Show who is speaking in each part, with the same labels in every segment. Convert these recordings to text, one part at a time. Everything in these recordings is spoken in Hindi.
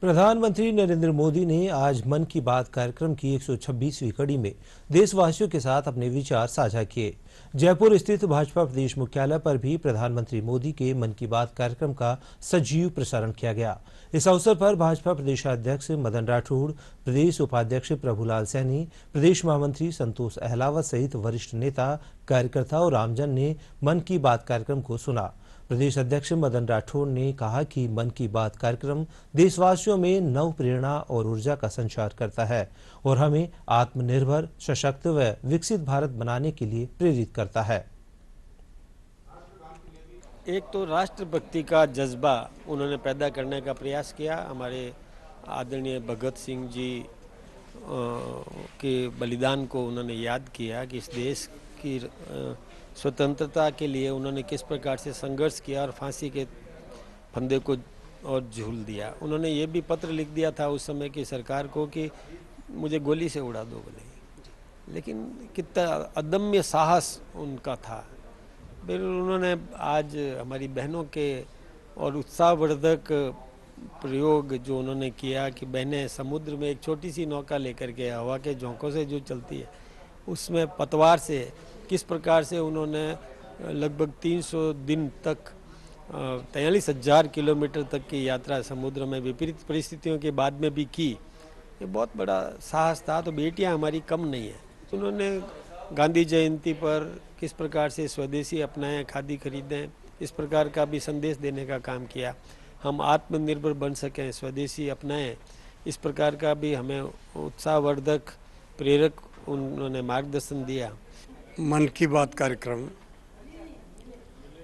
Speaker 1: प्रधानमंत्री नरेंद्र मोदी ने आज मन की बात कार्यक्रम की 126वीं कड़ी में देशवासियों के साथ अपने विचार साझा किए। जयपुर स्थित भाजपा प्रदेश मुख्यालय पर भी प्रधानमंत्री मोदी के मन की बात कार्यक्रम का सजीव प्रसारण किया गया। इस अवसर पर भाजपा प्रदेशाध्यक्ष मदन राठौड़, प्रदेश उपाध्यक्ष प्रभुलाल सैनी, प्रदेश महामंत्री संतोष अहलावत सहित वरिष्ठ नेता, कार्यकर्ता और आमजन ने मन की बात कार्यक्रम को सुना। प्रदेश अध्यक्ष मदन राठौड़ ने कहा कि मन की बात कार्यक्रम देशवासियों में नव प्रेरणा और ऊर्जा का संचार करता है और हमें आत्मनिर्भर, सशक्त व विकसित भारत बनाने के लिए प्रेरित करता है।
Speaker 2: एक तो राष्ट्रभक्ति का जज्बा उन्होंने पैदा करने का प्रयास किया। हमारे आदरणीय भगत सिंह जी के बलिदान को उन्होंने याद किया कि इस देश की स्वतंत्रता के लिए उन्होंने किस प्रकार से संघर्ष किया और फांसी के फंदे को और झूल दिया। उन्होंने ये भी पत्र लिख दिया था उस समय की सरकार को कि मुझे गोली से उड़ा दो बोले, लेकिन कितना अदम्य साहस उनका था। फिर उन्होंने आज हमारी बहनों के और उत्साहवर्धक प्रयोग जो उन्होंने किया कि बहनें समुद्र में एक छोटी सी नौका लेकर के हवा के झोंकों से जो चलती है उसमें पतवार से किस प्रकार से उन्होंने लगभग 300 दिन तक 43,000 किलोमीटर तक की यात्रा समुद्र में विपरीत परिस्थितियों के बाद में भी की। ये बहुत बड़ा साहस था। तो बेटियां हमारी कम नहीं है। उन्होंने गांधी जयंती पर किस प्रकार से स्वदेशी अपनाएं, खादी खरीदें, इस प्रकार का भी संदेश देने का काम किया। हम आत्मनिर्भर बन सकें, स्वदेशी अपनाएं, इस प्रकार का भी हमें उत्साहवर्धक प्रेरक उन्होंने मार्गदर्शन दिया।
Speaker 3: मन की बात कार्यक्रम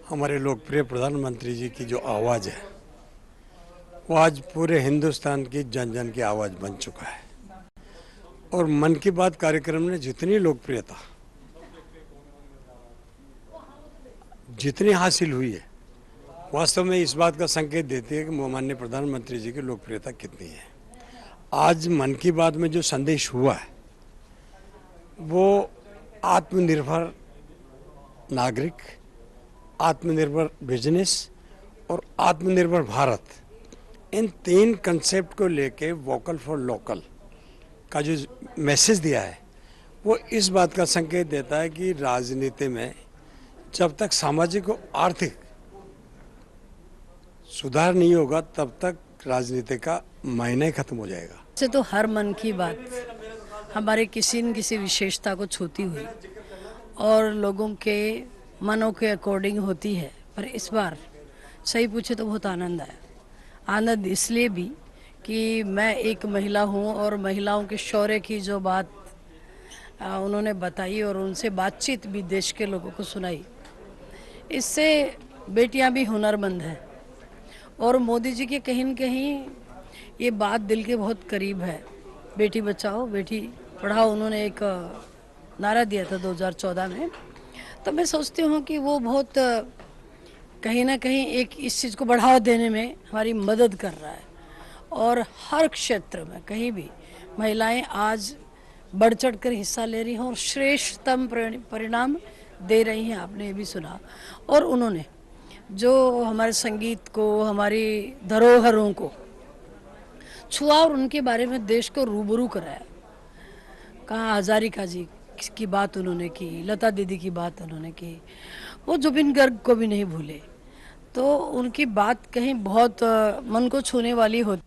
Speaker 3: हमारे लोकप्रिय प्रधानमंत्री जी की जो आवाज़ है वो आज पूरे हिंदुस्तान की जन जन की आवाज़ बन चुका है। और मन की बात कार्यक्रम ने जितनी लोकप्रियता जितनी हासिल हुई है वास्तव में इस बात का संकेत देती है कि माननीय प्रधानमंत्री जी की लोकप्रियता कितनी है। आज मन की बात में जो संदेश हुआ है वो आत्मनिर्भर नागरिक, आत्मनिर्भर बिजनेस और आत्मनिर्भर भारत, इन तीन कंसेप्ट को लेके वोकल फॉर लोकल का जो मैसेज दिया है वो इस बात का संकेत देता है कि राजनीति में जब तक सामाजिक और आर्थिक सुधार नहीं होगा तब तक राजनीति का मायने ही खत्म हो जाएगा।
Speaker 4: से तो हर मन की बात हमारे किसी न किसी विशेषता को छूती हुई और लोगों के मनों के अकॉर्डिंग होती है। पर इस बार सही पूछे तो बहुत आनंद आया। आनंद इसलिए भी कि मैं एक महिला हूँ और महिलाओं के शौर्य की जो बात उन्होंने बताई और उनसे बातचीत भी देश के लोगों को सुनाई, इससे बेटियां भी हुनरमंद हैं। और मोदी जी के कहीं न कहीं ये बात दिल के बहुत करीब है। बेटी बचाओ बेटी पढ़ाओ उन्होंने एक नारा दिया था 2014 में। तो मैं सोचती हूँ कि वो बहुत कहीं ना कहीं एक इस चीज़ को बढ़ावा देने में हमारी मदद कर रहा है। और हर क्षेत्र में कहीं भी महिलाएं आज बढ़ चढ़ कर हिस्सा ले रही हैं और श्रेष्ठतम परिणाम दे रही हैं। आपने ये भी सुना। और उन्होंने जो हमारे संगीत को, हमारी धरोहरों को छुआ और उनके बारे में देश को रूबरू कराया। कहाँ हजारिका जी की बात उन्होंने की, लता दीदी की बात उन्होंने की, वो जुबिन गर्ग को भी नहीं भूले। तो उनकी बात कहीं बहुत मन को छूने वाली होती।